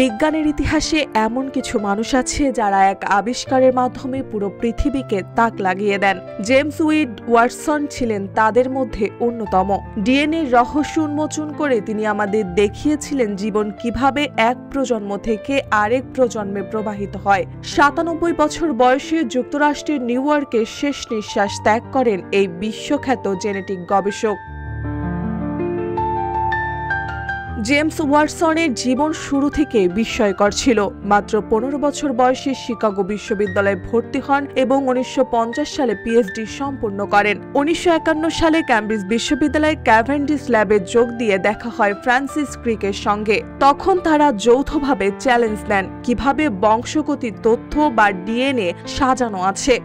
বিজ্ঞানের ইতিহাসে এমন কিছু মানুষ আছে যারা এক আবিষ্কারের মাধ্যমে পুরো পৃথিবীকে তাক লাগিয়ে দেন। জেমস ওয়াটসন ছিলেন তাদের মধ্যে অন্যতম। ডিএনএর রহস্য উন্মোচন করে তিনি আমাদের দেখিয়েছিলেন জীবন কিভাবে এক প্রজন্ম থেকে আরেক প্রজন্মে প্রবাহিত হয়। ৯৭ বছর বয়সে যুক্তরাষ্ট্রের নিউ ইয়র্কে শেষ নিঃশ্বাস ত্যাগ করেন এই বিশ্বখ্যাত জেনেটিক গবেষক। জেমস ওয়াটসনের জীবন শুরু থেকে বিস্ময়কর ছিল। মাত্র ১৫ বছর বয়সে শিকাগো বিশ্ববিদ্যালয়ে ভর্তি হন এবং ১৯৫০ সালে পিএইচডি সম্পূর্ণ করেন। ১৯৫১ সালে ক্যামব্রিজ বিশ্ববিদ্যালয়ের ক্যাভেন্ডিশ ল্যাবে যোগ দিয়ে দেখা হয় ফ্রান্সিস ক্রিকের সঙ্গে। তখন তারা যৌথভাবে চ্যালেঞ্জ নেন কিভাবে বংশগতির তথ্য বা ডিএনএ সাজানো আছে।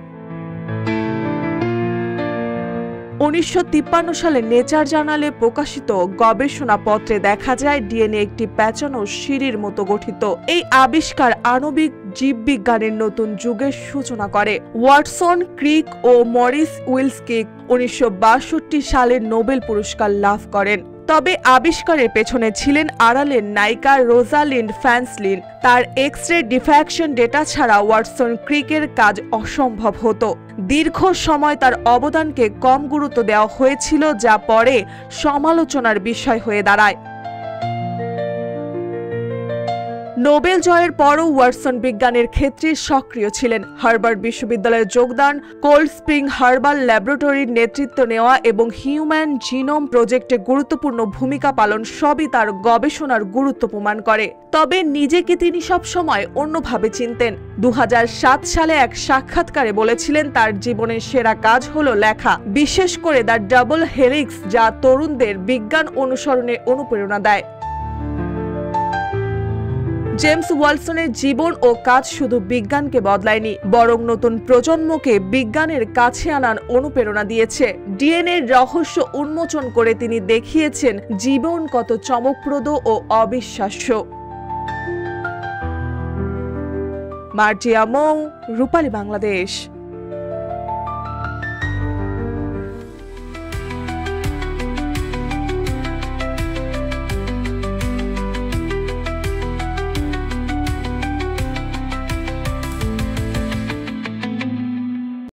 ১৯৫৩ সালে নেচার জার্নালে প্রকাশিত গবেষণাপত্রে দেখা যায় ডিএনএ একটি প্যাঁচানো সিঁড়ির মতো গঠিত। এই আবিষ্কার আণবিক জীববিজ্ঞানের নতুন যুগের সূচনা করে। ওয়াটসন, ক্রিক ও মরিস উইলস্কিক ১৯৬২ সালে নোবেল পুরস্কার লাভ করেন। তবে আবিষ্কারের পেছনে ছিলেন আড়ালের নায়িকা রোজালিন্ড ফ্যান্সলিন। তার এক্স-রে ডিফ্র্যাকশন ডেটা ছাড়া ওয়াটসন ক্রিকের কাজ অসম্ভব হতো। দীর্ঘ সময় তার অবদানকে কম গুরুত্ব দেওয়া হয়েছিল, যা পরে সমালোচনার বিষয় হয়ে দাঁড়ায়। নোবেল জয়ের পরও ওয়াটসন বিজ্ঞানের ক্ষেত্রে সক্রিয় ছিলেন। হার্ভার্ড বিশ্ববিদ্যালয়ে যোগদান, কোল্ড স্প্রিং হার্বাল ল্যাবরেটরির নেতৃত্ব নেওয়া এবং হিউম্যান জিনোম প্রজেক্টে গুরুত্বপূর্ণ ভূমিকা পালন সবই তার গবেষণার গুরুত্ব প্রমাণ করে। তবে নিজেকে তিনি সবসময় অন্যভাবে চিনতেন। ২০০৭ সালে এক সাক্ষাৎকারে বলেছিলেন তার জীবনের সেরা কাজ হলো লেখা, বিশেষ করে দ্য ডাবল হেলিক্স, যা তরুণদের বিজ্ঞান অনুসরণে অনুপ্রেরণা দেয়। জেমস ওয়াটসনের জীবন ও কাজ শুধু বিজ্ঞানকে বদলায়নি, বরং নতুন প্রজন্মকে বিজ্ঞানের কাছে আনার অনুপ্রেরণা দিয়েছে। ডিএনএর রহস্য উন্মোচন করে তিনি দেখিয়েছেন জীবন কত চমকপ্রদ ও অবিশ্বাস্য। মার্জিয়া মৌ, রূপালী বাংলাদেশ।